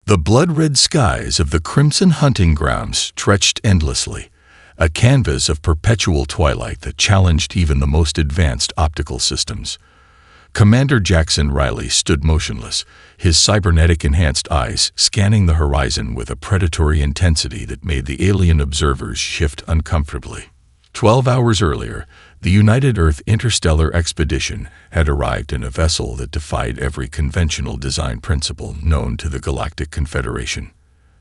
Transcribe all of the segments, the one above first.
The blood-red skies of the crimson hunting grounds stretched endlessly, a canvas of perpetual twilight that challenged even the most advanced optical systems. Commander Jackson Riley stood motionless, his cybernetic-enhanced eyes scanning the horizon with a predatory intensity that made the alien observers shift uncomfortably. 12 hours earlier, the United Earth Interstellar Expedition had arrived in a vessel that defied every conventional design principle known to the Galactic Confederation.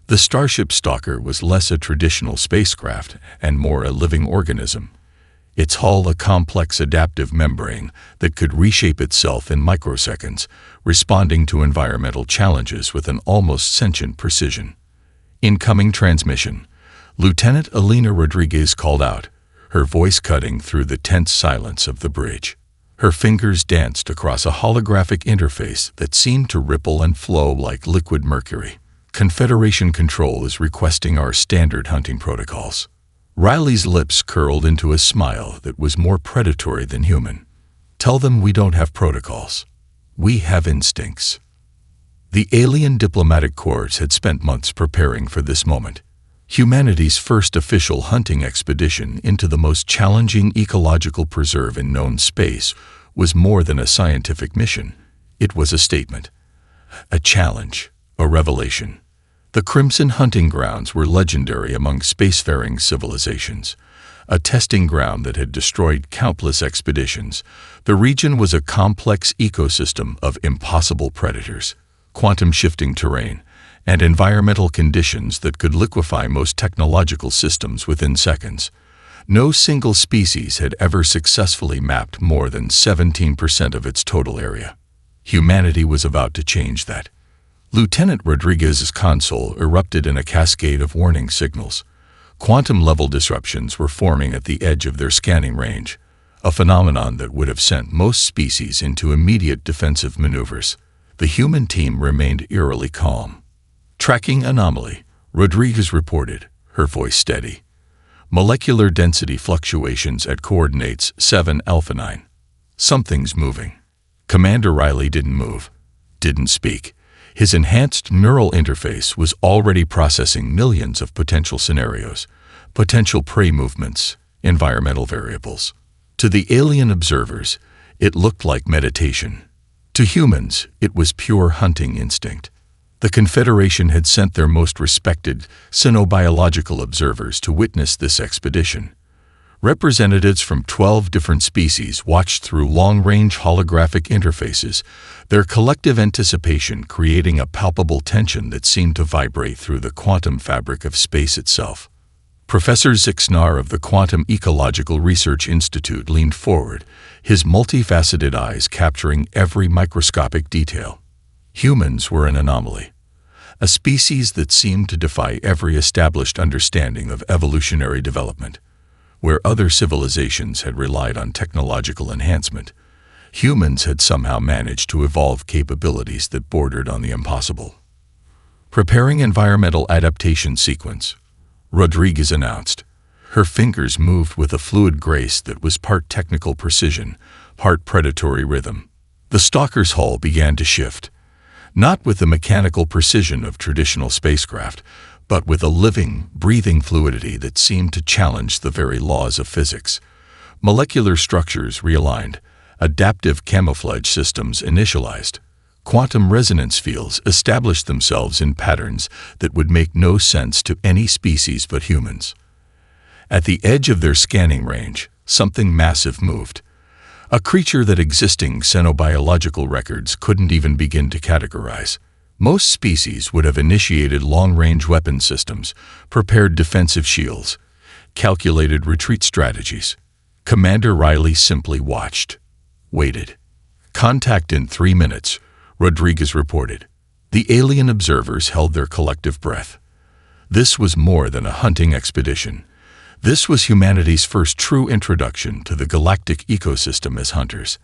The Starship Stalker was less a traditional spacecraft and more a living organism, its hull a complex adaptive membrane that could reshape itself in microseconds, responding to environmental challenges with an almost sentient precision. Incoming transmission. Lieutenant Elena Rodriguez called out, her voice cutting through the tense silence of the bridge. Her fingers danced across a holographic interface that seemed to ripple and flow like liquid mercury. Confederation Control is requesting our standard hunting protocols. Riley's lips curled into a smile that was more predatory than human. Tell them we don't have protocols. We have instincts. The alien diplomatic corps had spent months preparing for this moment. Humanity's first official hunting expedition into the most challenging ecological preserve in known space was more than a scientific mission. It was a statement, a challenge, a revelation. The Crimson Hunting Grounds were legendary among spacefaring civilizations, a testing ground that had destroyed countless expeditions. The region was a complex ecosystem of impossible predators, quantum-shifting terrain, and environmental conditions that could liquefy most technological systems within seconds. No single species had ever successfully mapped more than 17% of its total area. Humanity was about to change that. Lieutenant Rodriguez's console erupted in a cascade of warning signals. Quantum-level disruptions were forming at the edge of their scanning range, a phenomenon that would have sent most species into immediate defensive maneuvers. The human team remained eerily calm. Tracking anomaly, Rodriguez reported, her voice steady. Molecular density fluctuations at coordinates 7 Alpha 9. Something's moving. Commander Riley didn't move, didn't speak. His enhanced neural interface was already processing millions of potential scenarios, potential prey movements, environmental variables. To the alien observers, it looked like meditation. To humans, it was pure hunting instinct. The Confederation had sent their most respected xenobiological observers to witness this expedition. Representatives from 12 different species watched through long-range holographic interfaces, their collective anticipation creating a palpable tension that seemed to vibrate through the quantum fabric of space itself. Professor Zixnar of the Quantum Ecological Research Institute leaned forward, his multifaceted eyes capturing every microscopic detail. Humans were an anomaly, a species that seemed to defy every established understanding of evolutionary development. Where other civilizations had relied on technological enhancement, humans had somehow managed to evolve capabilities that bordered on the impossible. Preparing environmental adaptation sequence, Rodriguez announced. Her fingers moved with a fluid grace that was part technical precision, part predatory rhythm. The Stalker's hull began to shift, not with the mechanical precision of traditional spacecraft, but with a living, breathing fluidity that seemed to challenge the very laws of physics. Molecular structures realigned, adaptive camouflage systems initialized. Quantum resonance fields established themselves in patterns that would make no sense to any species but humans. At the edge of their scanning range, something massive moved. A creature that existing xenobiological records couldn't even begin to categorize. Most species would have initiated long-range weapon systems, prepared defensive shields, calculated retreat strategies. Commander Riley simply watched, waited. Contact in 3 minutes, Rodriguez reported. The alien observers held their collective breath. This was more than a hunting expedition. This was humanity's first true introduction to the galactic ecosystem as hunters,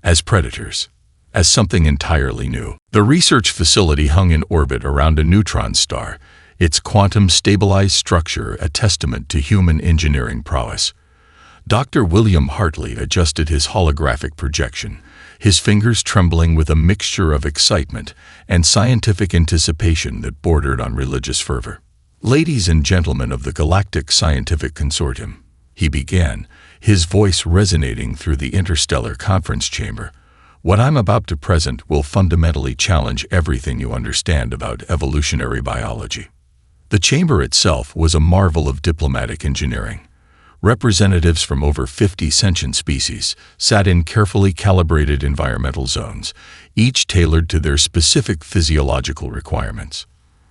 as predators, as something entirely new. The research facility hung in orbit around a neutron star, its quantum-stabilized structure a testament to human engineering prowess. Dr. William Hartley adjusted his holographic projection, his fingers trembling with a mixture of excitement and scientific anticipation that bordered on religious fervor. "Ladies and gentlemen of the Galactic Scientific Consortium," he began, his voice resonating through the interstellar conference chamber, "what I'm about to present will fundamentally challenge everything you understand about evolutionary biology." The chamber itself was a marvel of diplomatic engineering. Representatives from over 50 sentient species sat in carefully calibrated environmental zones, each tailored to their specific physiological requirements.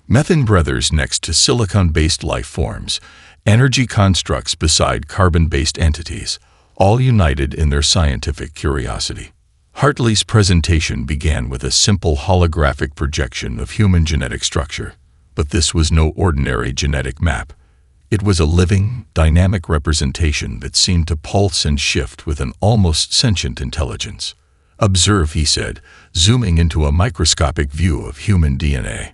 Methane breathers next to silicon-based life forms, energy constructs beside carbon-based entities, all united in their scientific curiosity. Hartley's presentation began with a simple holographic projection of human genetic structure, but this was no ordinary genetic map. It was a living, dynamic representation that seemed to pulse and shift with an almost sentient intelligence. "Observe," he said, zooming into a microscopic view of human DNA.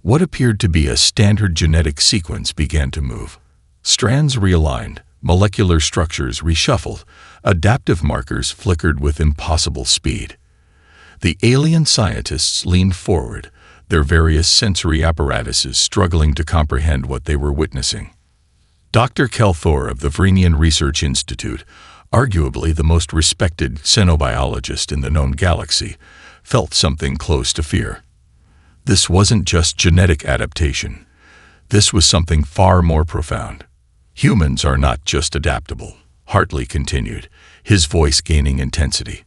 What appeared to be a standard genetic sequence began to move. Strands realigned, molecular structures reshuffled, adaptive markers flickered with impossible speed. The alien scientists leaned forward, their various sensory apparatuses struggling to comprehend what they were witnessing. Dr. Kelthor of the Vrenian Research Institute, arguably the most respected xenobiologist in the known galaxy, felt something close to fear. This wasn't just genetic adaptation. This was something far more profound. "Humans are not just adaptable," Hartley continued, his voice gaining intensity.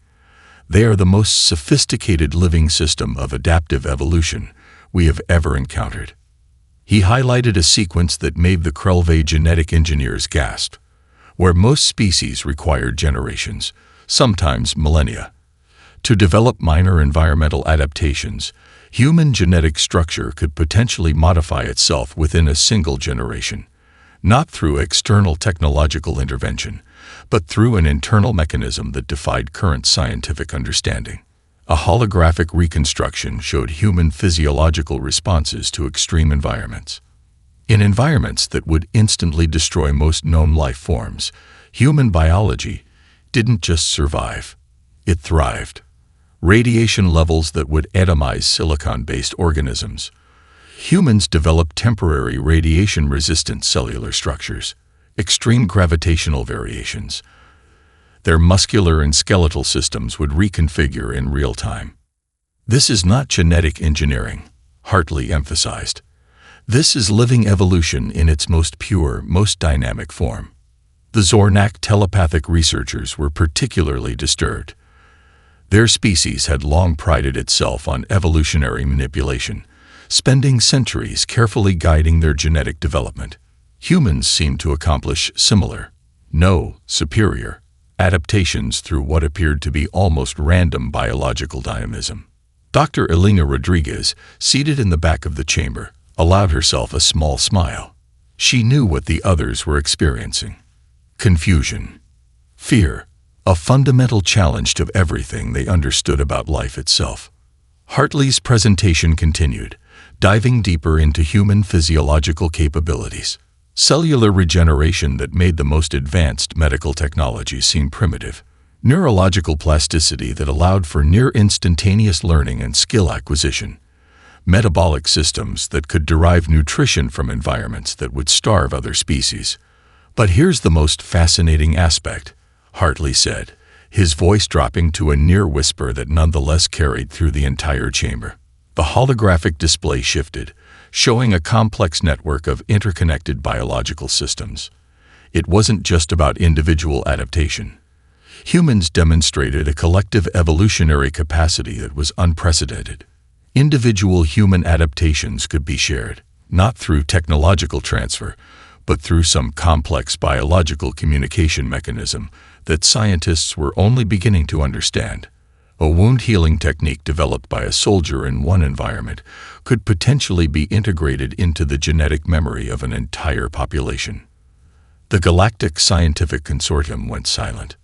"They are the most sophisticated living system of adaptive evolution we have ever encountered." He highlighted a sequence that made the Krelve genetic engineers gasp. Where most species required generations, sometimes millennia, to develop minor environmental adaptations, human genetic structure could potentially modify itself within a single generation, not through external technological intervention, but through an internal mechanism that defied current scientific understanding. A holographic reconstruction showed human physiological responses to extreme environments. In environments that would instantly destroy most known life forms, human biology didn't just survive, it thrived. Radiation levels that would atomize silicon-based organisms. Humans developed temporary radiation-resistant cellular structures, extreme gravitational variations. Their muscular and skeletal systems would reconfigure in real time. "This is not genetic engineering," Hartley emphasized. "This is living evolution in its most pure, most dynamic form." The Zornak telepathic researchers were particularly disturbed. Their species had long prided itself on evolutionary manipulation, spending centuries carefully guiding their genetic development. Humans seemed to accomplish similar, superior, adaptations through what appeared to be almost random biological dynamism. Dr. Elena Rodriguez, seated in the back of the chamber, allowed herself a small smile. She knew what the others were experiencing. Confusion, fear, a fundamental challenge to everything they understood about life itself. Hartley's presentation continued, diving deeper into human physiological capabilities. Cellular regeneration that made the most advanced medical technology seem primitive. Neurological plasticity that allowed for near-instantaneous learning and skill acquisition. Metabolic systems that could derive nutrition from environments that would starve other species. "But here's the most fascinating aspect," Hartley said, his voice dropping to a near whisper that nonetheless carried through the entire chamber. The holographic display shifted, showing a complex network of interconnected biological systems. It wasn't just about individual adaptation. Humans demonstrated a collective evolutionary capacity that was unprecedented. Individual human adaptations could be shared, not through technological transfer, but through some complex biological communication mechanism that scientists were only beginning to understand. A wound healing technique developed by a soldier in one environment could potentially be integrated into the genetic memory of an entire population. The Galactic Scientific Consortium went silent.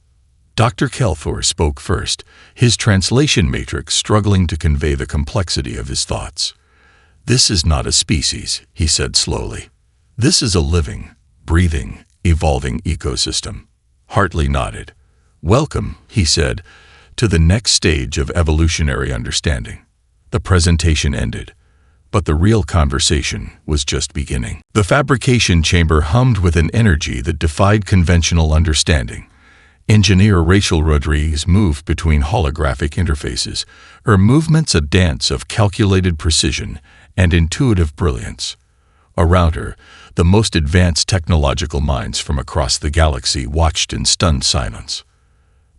Dr. Kelthor spoke first, his translation matrix struggling to convey the complexity of his thoughts. "This is not a species," he said slowly. "This is a living, breathing, evolving ecosystem." Hartley nodded. "Welcome," he said, to the next stage of evolutionary understanding. The presentation ended, but the real conversation was just beginning. The fabrication chamber hummed with an energy that defied conventional understanding. Engineer Rachel Rodriguez moved between holographic interfaces, her movements a dance of calculated precision and intuitive brilliance. Around her, the most advanced technological minds from across the galaxy watched in stunned silence.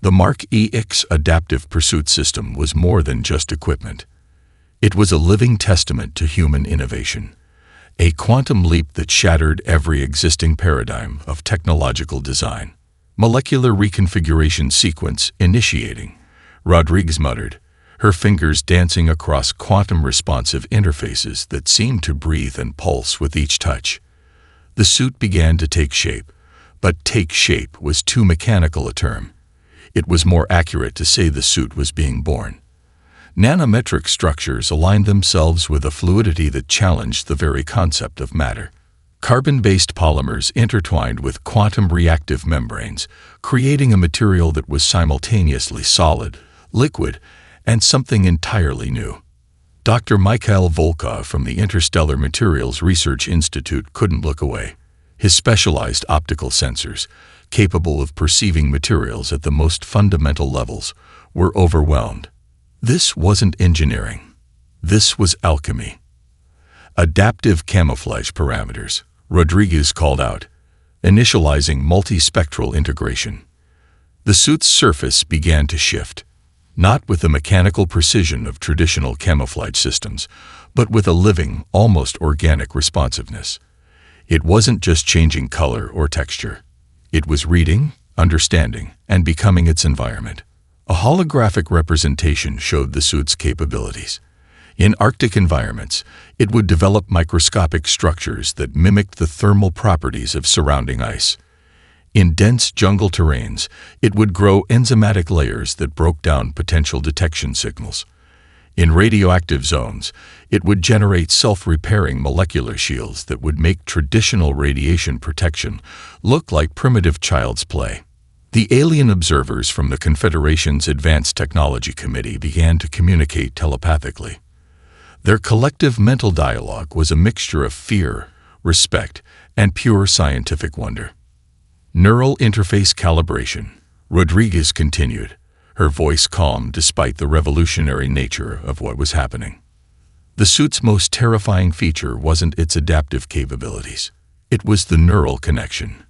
The Mark EX adaptive pursuit system was more than just equipment. It was a living testament to human innovation, a quantum leap that shattered every existing paradigm of technological design. Molecular reconfiguration sequence initiating, Rodriguez muttered, her fingers dancing across quantum-responsive interfaces that seemed to breathe and pulse with each touch. The suit began to take shape, but take shape was too mechanical a term. It was more accurate to say the suit was being born. Nanometric structures aligned themselves with a fluidity that challenged the very concept of matter. Carbon-based polymers intertwined with quantum-reactive membranes, creating a material that was simultaneously solid, liquid, and something entirely new. Dr. Mikhail Volkov from the Interstellar Materials Research Institute couldn't look away. His specialized optical sensors, capable of perceiving materials at the most fundamental levels, were overwhelmed. This wasn't engineering. This was alchemy. Adaptive camouflage parameters, Rodriguez called out, initializing multispectral integration. The suit's surface began to shift, not with the mechanical precision of traditional camouflage systems, but with a living, almost organic responsiveness. It wasn't just changing color or texture. It was reading, understanding, and becoming its environment. A holographic representation showed the suit's capabilities. In Arctic environments, it would develop microscopic structures that mimicked the thermal properties of surrounding ice. In dense jungle terrains, it would grow enzymatic layers that broke down potential detection signals. In radioactive zones, it would generate self-repairing molecular shields that would make traditional radiation protection look like primitive child's play. The alien observers from the Confederation's Advanced Technology Committee began to communicate telepathically. Their collective mental dialogue was a mixture of fear, respect, and pure scientific wonder. Neural interface calibration, Rodriguez continued, her voice calm despite the revolutionary nature of what was happening. The suit's most terrifying feature wasn't its adaptive capabilities. It was the neural connection.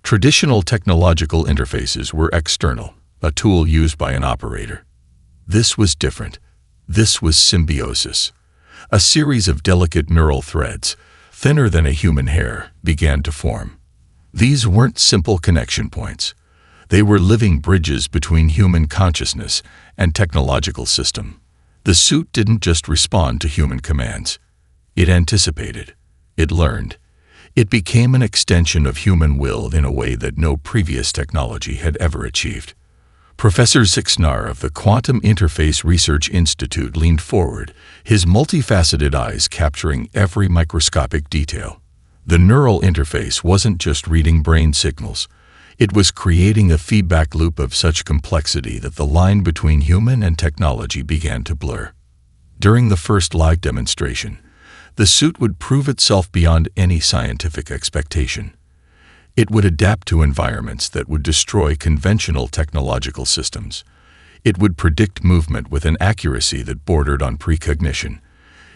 Traditional technological interfaces were external, a tool used by an operator. This was different. This was symbiosis. A series of delicate neural threads, thinner than a human hair, began to form. These weren't simple connection points. They were living bridges between human consciousness and technological system. The suit didn't just respond to human commands. It anticipated. It learned. It became an extension of human will in a way that no previous technology had ever achieved. Professor Zixnar of the Quantum Interface Research Institute leaned forward, his multifaceted eyes capturing every microscopic detail. The neural interface wasn't just reading brain signals. It was creating a feedback loop of such complexity that the line between human and technology began to blur. During the first live demonstration, the suit would prove itself beyond any scientific expectation. It would adapt to environments that would destroy conventional technological systems. It would predict movement with an accuracy that bordered on precognition.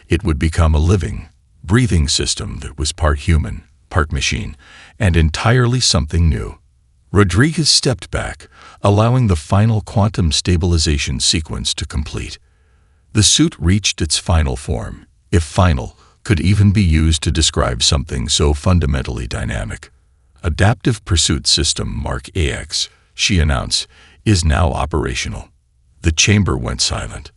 It would become a living, breathing system that was part human, part machine, and entirely something new. Rodriguez stepped back, allowing the final quantum stabilization sequence to complete. The suit reached its final form, if final could even be used to describe something so fundamentally dynamic. Adaptive Pursuit System Mark AX, she announced, is now operational. The chamber went silent.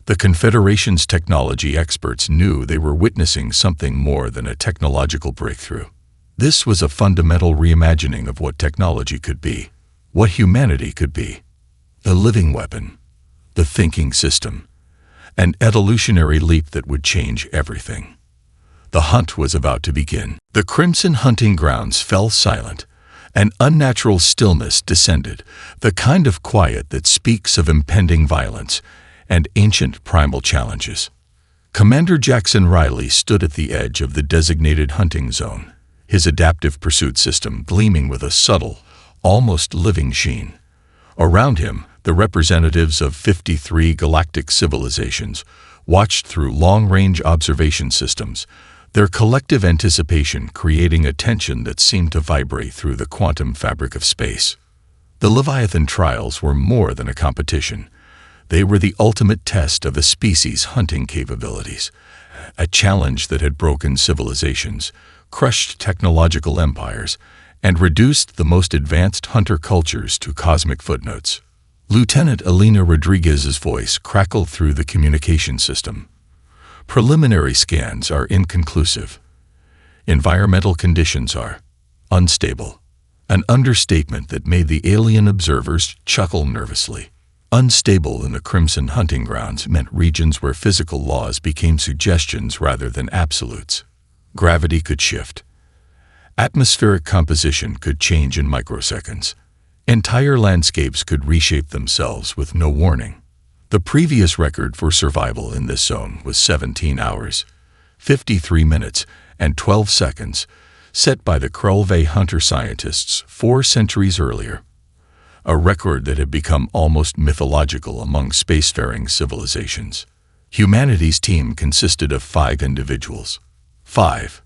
The Confederation's technology experts knew they were witnessing something more than a technological breakthrough. This was a fundamental reimagining of what technology could be, what humanity could be. A living weapon, the thinking system, an evolutionary leap that would change everything. The hunt was about to begin. The crimson hunting grounds fell silent, An unnatural stillness descended, the kind of quiet that speaks of impending violence and ancient primal challenges. Commander Jackson Riley stood at the edge of the designated hunting zone, his adaptive pursuit system gleaming with a subtle, almost living sheen. Around him, the representatives of 53 galactic civilizations watched through long-range observation systems, their collective anticipation creating a tension that seemed to vibrate through the quantum fabric of space. The Leviathan trials were more than a competition. They were the ultimate test of a species' hunting capabilities, a challenge that had broken civilizations, crushed technological empires, and reduced the most advanced hunter cultures to cosmic footnotes. Lieutenant Elena Rodriguez's voice crackled through the communication system. Preliminary scans are inconclusive. Environmental conditions are unstable. An understatement that made the alien observers chuckle nervously. Unstable in the Crimson Hunting Grounds meant regions where physical laws became suggestions rather than absolutes. Gravity could shift. Atmospheric composition could change in microseconds. Entire landscapes could reshape themselves with no warning. The previous record for survival in this zone was 17 hours, 53 minutes, and 12 seconds, set by the Krulve hunter scientists 4 centuries earlier. A record that had become almost mythological among spacefaring civilizations. Humanity's team consisted of 5 individuals. 5.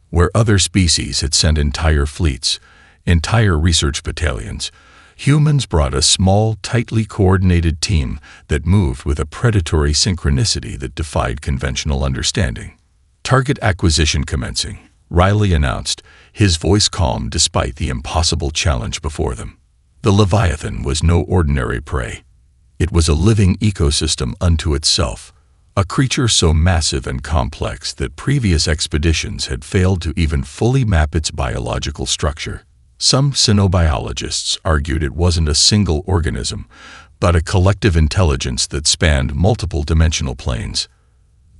Where other species had sent entire fleets, entire research battalions, humans brought a small, tightly coordinated team that moved with a predatory synchronicity that defied conventional understanding. Target acquisition commencing, Riley announced, his voice calm despite the impossible challenge before them. The Leviathan was no ordinary prey. It was a living ecosystem unto itself, a creature so massive and complex that previous expeditions had failed to even fully map its biological structure. Some xenobiologists argued it wasn't a single organism, but a collective intelligence that spanned multiple dimensional planes.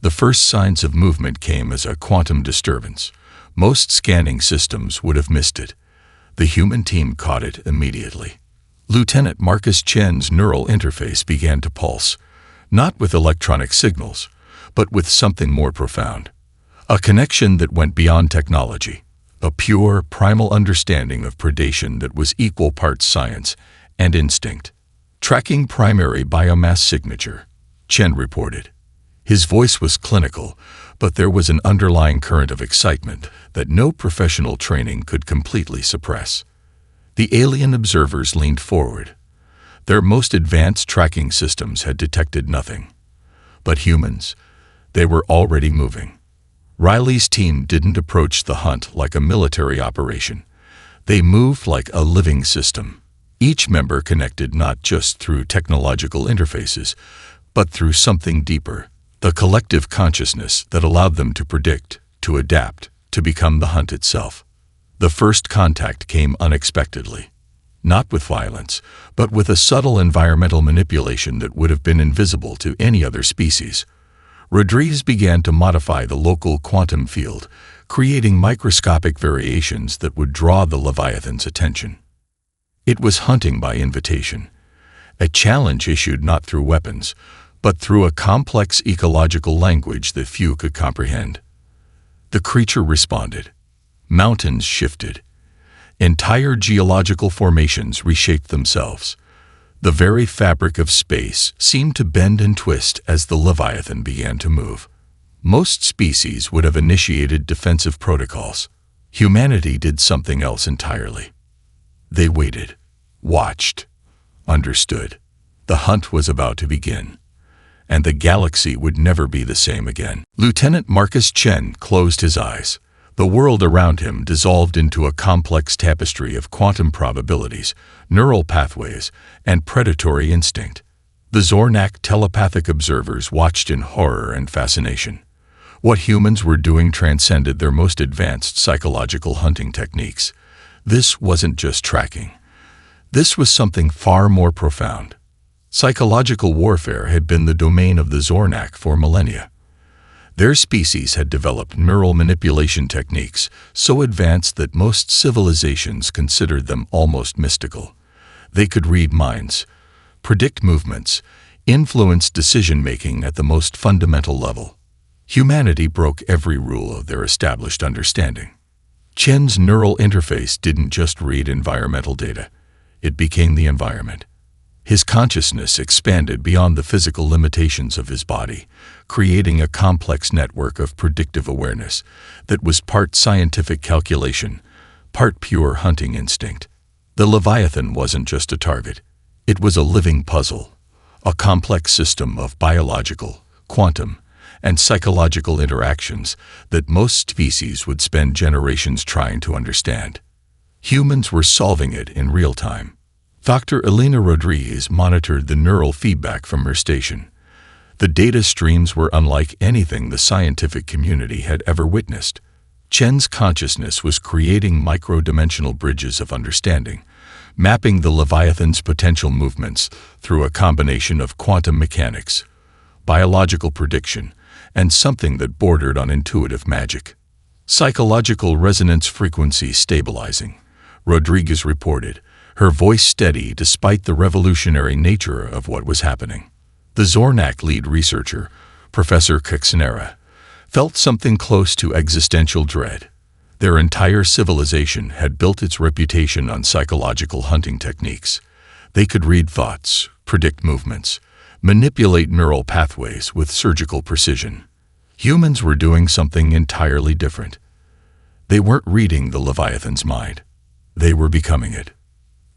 The first signs of movement came as a quantum disturbance. Most scanning systems would have missed it. The human team caught it immediately. Lieutenant Marcus Chen's neural interface began to pulse, not with electronic signals, but with something more profound. A connection that went beyond technology. A pure, primal understanding of predation that was equal parts science and instinct. Tracking primary biomass signature, Chen reported. His voice was clinical, but there was an underlying current of excitement that no professional training could completely suppress. The alien observers leaned forward. Their most advanced tracking systems had detected nothing. But humans, they were already moving. Riley's team didn't approach the hunt like a military operation. They moved like a living system. Each member connected not just through technological interfaces, but through something deeper, the collective consciousness that allowed them to predict, to adapt, to become the hunt itself. The first contact came unexpectedly. Not with violence, but with a subtle environmental manipulation that would have been invisible to any other species. Rodriguez began to modify the local quantum field, creating microscopic variations that would draw the Leviathan's attention. It was hunting by invitation, a challenge issued not through weapons, but through a complex ecological language that few could comprehend. The creature responded. Mountains shifted. Entire geological formations reshaped themselves. The very fabric of space seemed to bend and twist as the Leviathan began to move. Most species would have initiated defensive protocols. Humanity did something else entirely. They waited, watched, understood. The hunt was about to begin, and the galaxy would never be the same again. Lieutenant Marcus Chen closed his eyes. The world around him dissolved into a complex tapestry of quantum probabilities, neural pathways, and predatory instinct. The Zornak telepathic observers watched in horror and fascination. What humans were doing transcended their most advanced psychological hunting techniques. This wasn't just tracking. This was something far more profound. Psychological warfare had been the domain of the Zornak for millennia. Their species had developed neural manipulation techniques so advanced that most civilizations considered them almost mystical. They could read minds, predict movements, influence decision-making at the most fundamental level. Humanity broke every rule of their established understanding. Chen's neural interface didn't just read environmental data. It became the environment. His consciousness expanded beyond the physical limitations of his body, creating a complex network of predictive awareness that was part scientific calculation, part pure hunting instinct. The Leviathan wasn't just a target. It was a living puzzle, a complex system of biological, quantum, and psychological interactions that most species would spend generations trying to understand. Humans were solving it in real time. Dr. Elena Rodriguez monitored the neural feedback from her station. The data streams were unlike anything the scientific community had ever witnessed. Chen's consciousness was creating micro-dimensional bridges of understanding, mapping the Leviathan's potential movements through a combination of quantum mechanics, biological prediction, and something that bordered on intuitive magic. Psychological resonance frequency stabilizing, Rodriguez reported, her voice steady despite the revolutionary nature of what was happening. The Zornak lead researcher, Professor Kuxinera, felt something close to existential dread. Their entire civilization had built its reputation on psychological hunting techniques. They could read thoughts, predict movements, manipulate neural pathways with surgical precision. Humans were doing something entirely different. They weren't reading the Leviathan's mind. They were becoming it.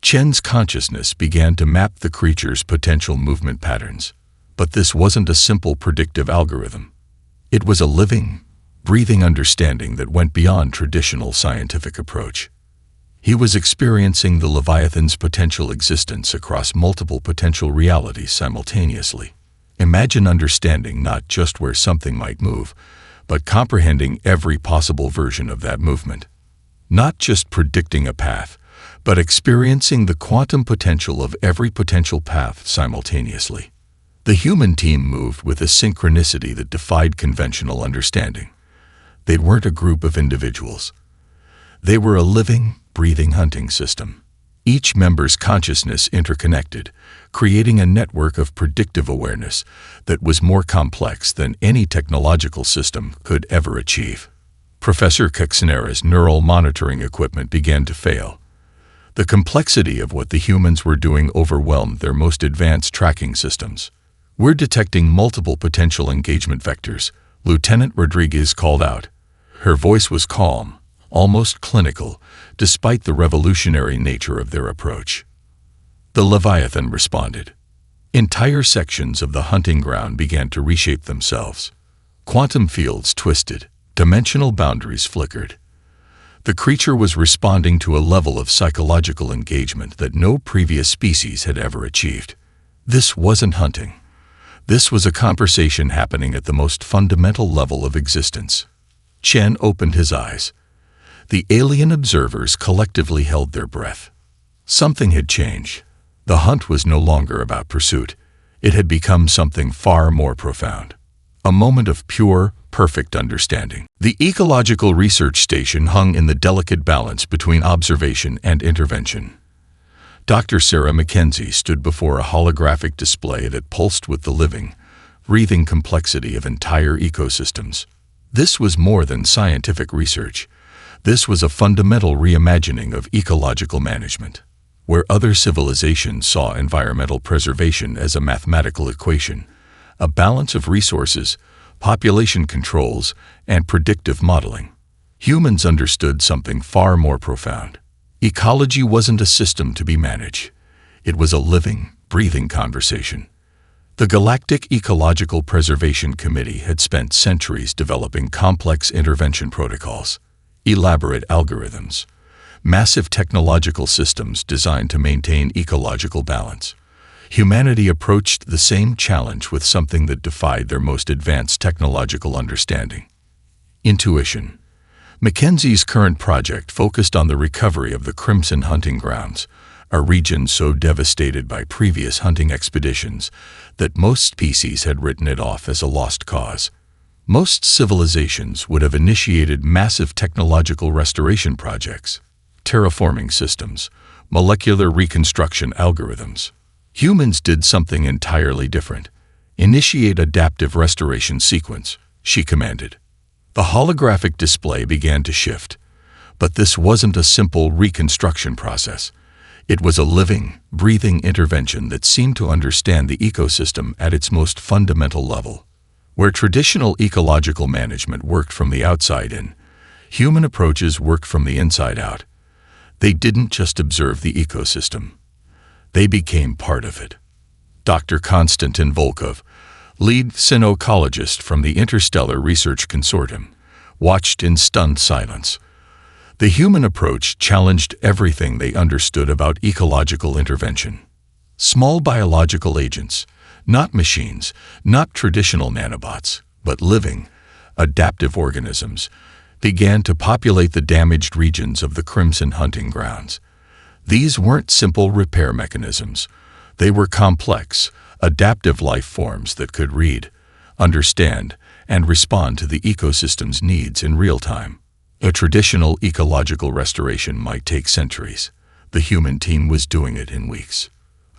Chen's consciousness began to map the creature's potential movement patterns. But this wasn't a simple predictive algorithm. It was a living, breathing understanding that went beyond traditional scientific approach. He was experiencing the Leviathan's potential existence across multiple potential realities simultaneously. Imagine understanding not just where something might move, but comprehending every possible version of that movement. Not just predicting a path, but experiencing the quantum potential of every potential path simultaneously. The human team moved with a synchronicity that defied conventional understanding. They weren't a group of individuals. They were a living, breathing hunting system. Each member's consciousness interconnected, creating a network of predictive awareness that was more complex than any technological system could ever achieve. Professor Kuxinera's neural monitoring equipment began to fail. The complexity of what the humans were doing overwhelmed their most advanced tracking systems. "We're detecting multiple potential engagement vectors," Lieutenant Rodriguez called out. Her voice was calm, almost clinical, despite the revolutionary nature of their approach. The Leviathan responded. Entire sections of the hunting ground began to reshape themselves. Quantum fields twisted, dimensional boundaries flickered. The creature was responding to a level of psychological engagement that no previous species had ever achieved. This wasn't hunting. This was a conversation happening at the most fundamental level of existence. Chen opened his eyes. The alien observers collectively held their breath. Something had changed. The hunt was no longer about pursuit. It had become something far more profound. A moment of pure, perfect understanding. The ecological research station hung in the delicate balance between observation and intervention. Dr. Sarah Mackenzie stood before a holographic display that pulsed with the living, breathing complexity of entire ecosystems. This was more than scientific research. This was a fundamental reimagining of ecological management. Where other civilizations saw environmental preservation as a mathematical equation, a balance of resources, population controls, and predictive modeling, humans understood something far more profound. Ecology wasn't a system to be managed. It was a living, breathing conversation. The Galactic Ecological Preservation Committee had spent centuries developing complex intervention protocols, elaborate algorithms, massive technological systems designed to maintain ecological balance. Humanity approached the same challenge with something that defied their most advanced technological understanding: intuition. Mackenzie's current project focused on the recovery of the Crimson Hunting Grounds, a region so devastated by previous hunting expeditions that most species had written it off as a lost cause. Most civilizations would have initiated massive technological restoration projects, terraforming systems, molecular reconstruction algorithms. Humans did something entirely different. Initiate adaptive restoration sequence, she commanded. The holographic display began to shift, but this wasn't a simple reconstruction process. It was a living, breathing intervention that seemed to understand the ecosystem at its most fundamental level. Where traditional ecological management worked from the outside in, human approaches worked from the inside out. They didn't just observe the ecosystem. They became part of it. Dr. Konstantin Volkov, lead cynoecologist from the Interstellar Research Consortium, watched in stunned silence. The human approach challenged everything they understood about ecological intervention. Small biological agents, not machines, not traditional nanobots, but living, adaptive organisms, began to populate the damaged regions of the Crimson Hunting Grounds. These weren't simple repair mechanisms. They were complex, adaptive life forms that could read, understand, and respond to the ecosystem's needs in real time. A traditional ecological restoration might take centuries. The human team was doing it in weeks.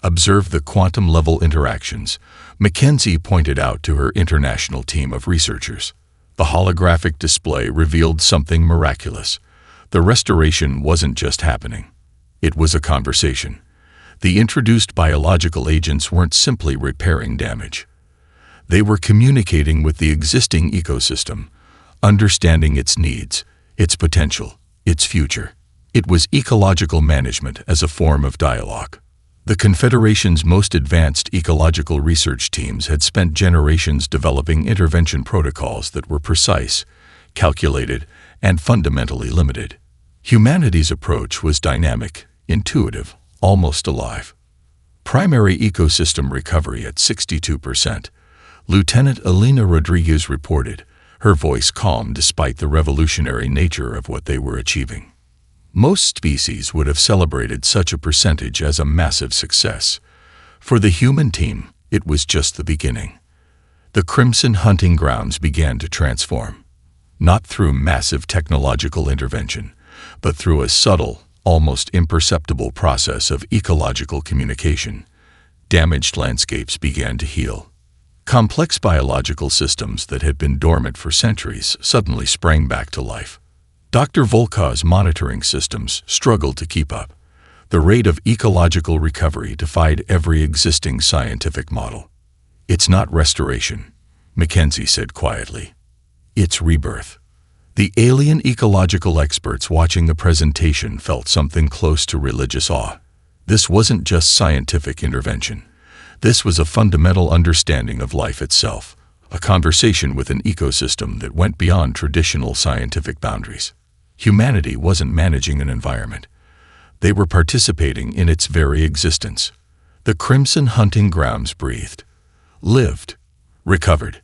Observe the quantum-level interactions, Mackenzie pointed out to her international team of researchers. The holographic display revealed something miraculous. The restoration wasn't just happening. It was a conversation. The introduced biological agents weren't simply repairing damage. They were communicating with the existing ecosystem, understanding its needs, its potential, its future. It was ecological management as a form of dialogue. The Confederation's most advanced ecological research teams had spent generations developing intervention protocols that were precise, calculated, and fundamentally limited. Humanity's approach was dynamic, intuitive, almost alive. Primary ecosystem recovery at 62%. Lieutenant Elena Rodriguez reported, her voice calm despite the revolutionary nature of what they were achieving. Most species would have celebrated such a percentage as a massive success. For the human team, it was just the beginning. The Crimson Hunting Grounds began to transform, not through massive technological intervention, but through a subtle, almost imperceptible process of ecological communication. Damaged landscapes began to heal. Complex biological systems that had been dormant for centuries suddenly sprang back to life. Dr. Volkov's monitoring systems struggled to keep up. The rate of ecological recovery defied every existing scientific model. "It's not restoration," Mackenzie said quietly. "It's rebirth." The alien ecological experts watching the presentation felt something close to religious awe. This wasn't just scientific intervention. This was a fundamental understanding of life itself, a conversation with an ecosystem that went beyond traditional scientific boundaries. Humanity wasn't managing an environment. They were participating in its very existence. The Crimson Hunting Grounds breathed, lived, recovered,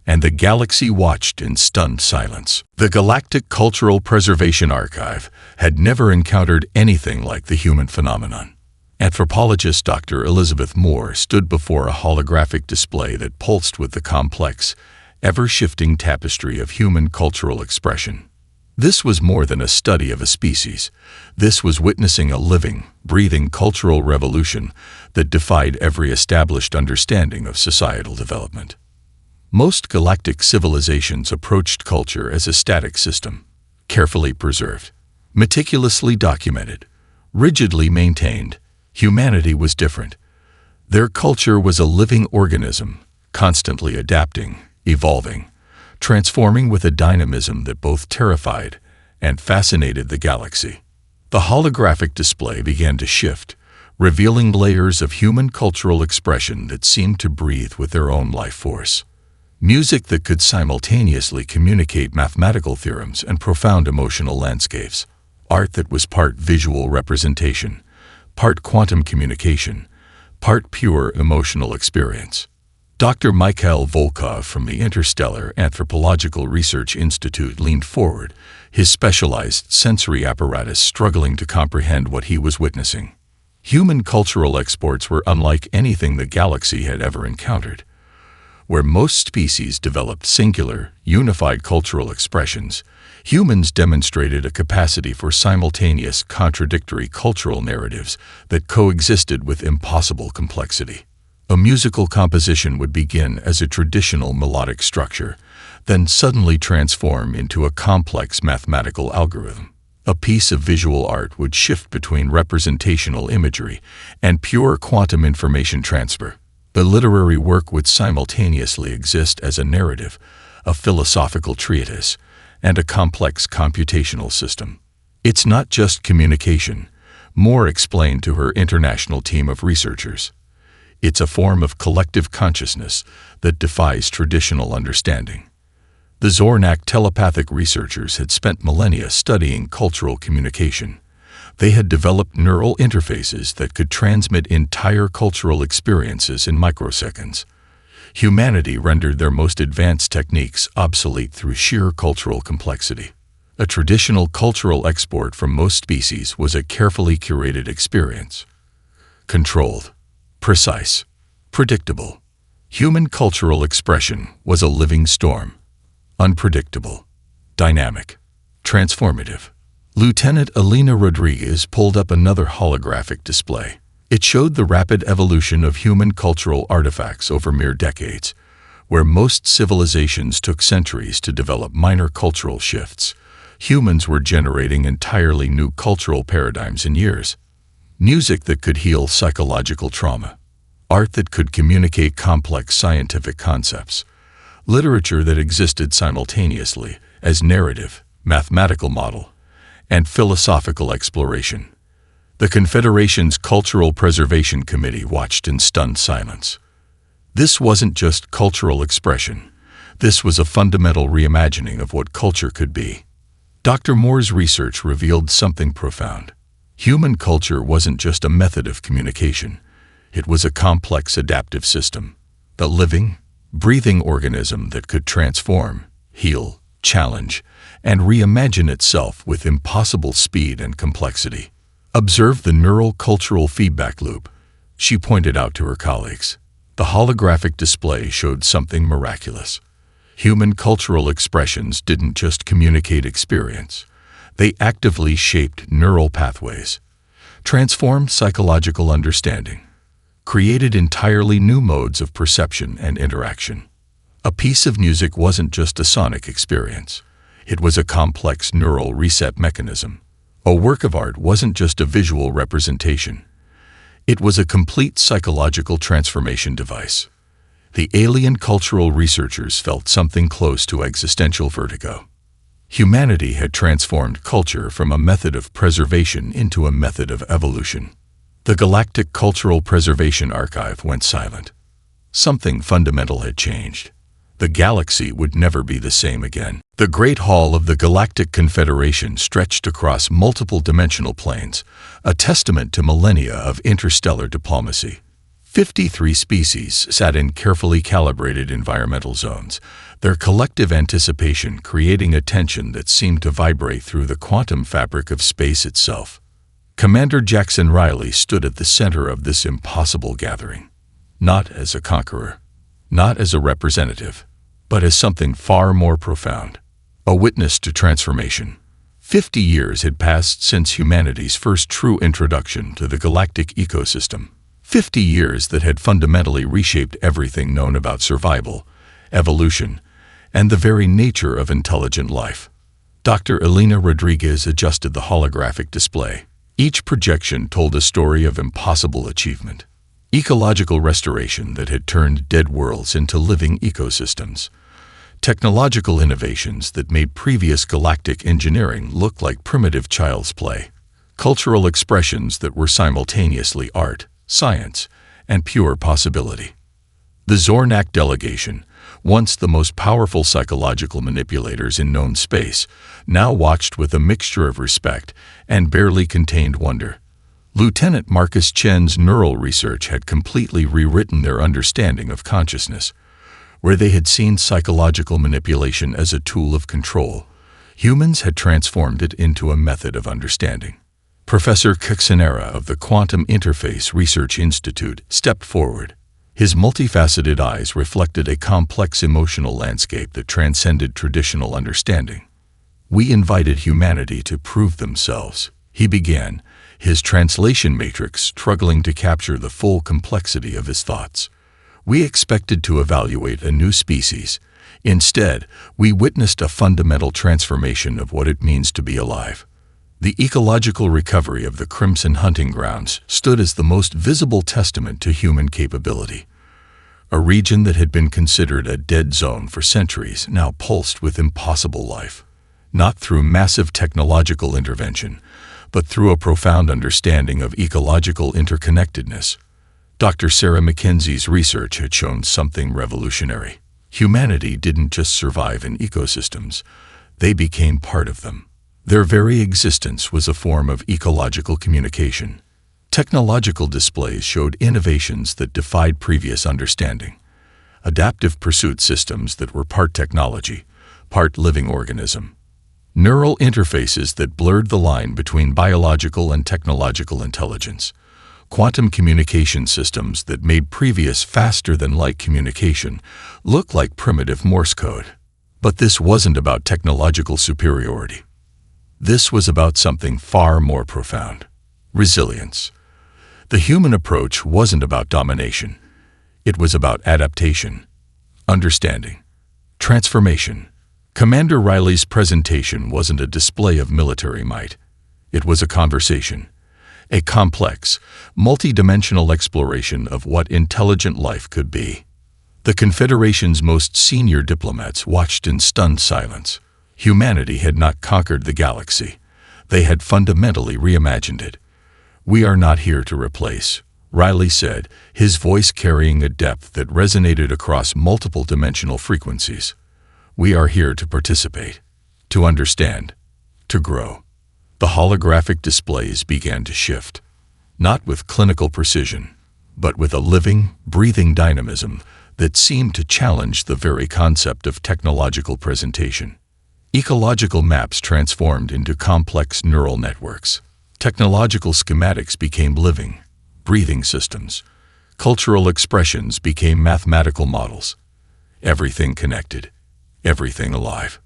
and the galaxy watched in stunned silence. The Galactic Cultural Preservation Archive had never encountered anything like the human phenomenon. Anthropologist Dr. Elizabeth Moore stood before a holographic display that pulsed with the complex, ever-shifting tapestry of human cultural expression. This was more than a study of a species. This was witnessing a living, breathing cultural revolution that defied every established understanding of societal development. Most galactic civilizations approached culture as a static system, carefully preserved, meticulously documented, rigidly maintained. Humanity was different. Their culture was a living organism, constantly adapting, evolving, transforming with a dynamism that both terrified and fascinated the galaxy. The holographic display began to shift, revealing layers of human cultural expression that seemed to breathe with their own life force. Music that could simultaneously communicate mathematical theorems and profound emotional landscapes. Art that was part visual representation, part quantum communication, part pure emotional experience. Dr. Mikhail Volkov from the Interstellar Anthropological Research Institute leaned forward, his specialized sensory apparatus struggling to comprehend what he was witnessing. Human cultural exports were unlike anything the galaxy had ever encountered. Where most species developed singular, unified cultural expressions, humans demonstrated a capacity for simultaneous, contradictory cultural narratives that coexisted with impossible complexity. A musical composition would begin as a traditional melodic structure, then suddenly transform into a complex mathematical algorithm. A piece of visual art would shift between representational imagery and pure quantum information transfer. The literary work would simultaneously exist as a narrative, a philosophical treatise, and a complex computational system. It's not just communication, Moore explained to her international team of researchers. It's a form of collective consciousness that defies traditional understanding. The Zornak telepathic researchers had spent millennia studying cultural communication. They had developed neural interfaces that could transmit entire cultural experiences in microseconds. Humanity rendered their most advanced techniques obsolete through sheer cultural complexity. A traditional cultural export from most species was a carefully curated experience. Controlled, precise, predictable. Human cultural expression was a living storm. Unpredictable, dynamic, transformative. Lieutenant Elena Rodriguez pulled up another holographic display. It showed the rapid evolution of human cultural artifacts over mere decades. Where most civilizations took centuries to develop minor cultural shifts, humans were generating entirely new cultural paradigms in years. Music that could heal psychological trauma, art that could communicate complex scientific concepts, literature that existed simultaneously as narrative, mathematical model, and philosophical exploration. The Confederation's Cultural Preservation Committee watched in stunned silence. This wasn't just cultural expression. This was a fundamental reimagining of what culture could be. Dr. Moore's research revealed something profound. Human culture wasn't just a method of communication. It was a complex adaptive system, a living, breathing organism that could transform, heal, challenge, and reimagine itself with impossible speed and complexity. Observe the neural cultural feedback loop, she pointed out to her colleagues. The holographic display showed something miraculous. Human cultural expressions didn't just communicate experience. They actively shaped neural pathways, transformed psychological understanding, created entirely new modes of perception and interaction. A piece of music wasn't just a sonic experience. It was a complex neural reset mechanism. A work of art wasn't just a visual representation. It was a complete psychological transformation device. The alien cultural researchers felt something close to existential vertigo. Humanity had transformed culture from a method of preservation into a method of evolution. The Galactic Cultural Preservation Archive went silent. Something fundamental had changed. The galaxy would never be the same again. The Great Hall of the Galactic Confederation stretched across multiple dimensional planes, a testament to millennia of interstellar diplomacy. 53 species sat in carefully calibrated environmental zones, their collective anticipation creating a tension that seemed to vibrate through the quantum fabric of space itself. Commander Jackson Riley stood at the center of this impossible gathering, not as a conqueror, not as a representative, but as something far more profound, a witness to transformation. 50 years had passed since humanity's first true introduction to the galactic ecosystem. 50 years that had fundamentally reshaped everything known about survival, evolution, and the very nature of intelligent life. Dr. Elena Rodriguez adjusted the holographic display. Each projection told a story of impossible achievement. Ecological restoration that had turned dead worlds into living ecosystems. Technological innovations that made previous galactic engineering look like primitive child's play. Cultural expressions that were simultaneously art, science, and pure possibility. The Zornak delegation, once the most powerful psychological manipulators in known space, now watched with a mixture of respect and barely contained wonder. Lieutenant Marcus Chen's neural research had completely rewritten their understanding of consciousness. Where they had seen psychological manipulation as a tool of control, humans had transformed it into a method of understanding. Professor Kuxinera of the Quantum Interface Research Institute stepped forward. His multifaceted eyes reflected a complex emotional landscape that transcended traditional understanding. "We invited humanity to prove themselves," he began, his translation matrix struggling to capture the full complexity of his thoughts. "We expected to evaluate a new species. Instead, we witnessed a fundamental transformation of what it means to be alive." The ecological recovery of the Crimson Hunting Grounds stood as the most visible testament to human capability. A region that had been considered a dead zone for centuries now pulsed with impossible life, not through massive technological intervention, but through a profound understanding of ecological interconnectedness. Dr. Sarah Mackenzie's research had shown something revolutionary. Humanity didn't just survive in ecosystems, they became part of them. Their very existence was a form of ecological communication. Technological displays showed innovations that defied previous understanding. Adaptive pursuit systems that were part technology, part living organism. Neural interfaces that blurred the line between biological and technological intelligence. Quantum communication systems that made previous faster-than-light communication look like primitive Morse code. But this wasn't about technological superiority. This was about something far more profound: resilience. The human approach wasn't about domination. It was about adaptation, understanding, transformation. Commander Riley's presentation wasn't a display of military might. It was a conversation, a complex, multi-dimensional exploration of what intelligent life could be. The Confederation's most senior diplomats watched in stunned silence. Humanity had not conquered the galaxy. They had fundamentally reimagined it. "We are not here to replace," Riley said, his voice carrying a depth that resonated across multiple dimensional frequencies. "We are here to participate, to understand, to grow." The holographic displays began to shift, not with clinical precision, but with a living, breathing dynamism that seemed to challenge the very concept of technological presentation. Ecological maps transformed into complex neural networks. Technological schematics became living, breathing systems. Cultural expressions became mathematical models. Everything connected, everything alive.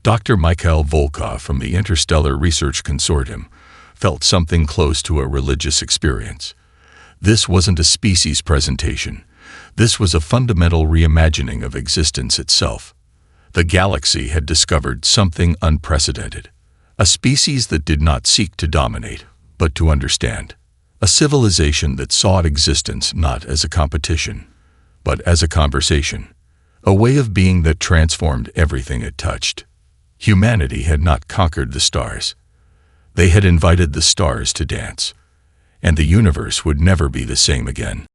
Dr. Mikhail Volkov from the Interstellar Research Consortium felt something close to a religious experience. This wasn't a species presentation. This was a fundamental reimagining of existence itself. The galaxy had discovered something unprecedented. A species that did not seek to dominate, but to understand. A civilization that sought existence not as a competition, but as a conversation. A way of being that transformed everything it touched. Humanity had not conquered the stars. They had invited the stars to dance. And the universe would never be the same again.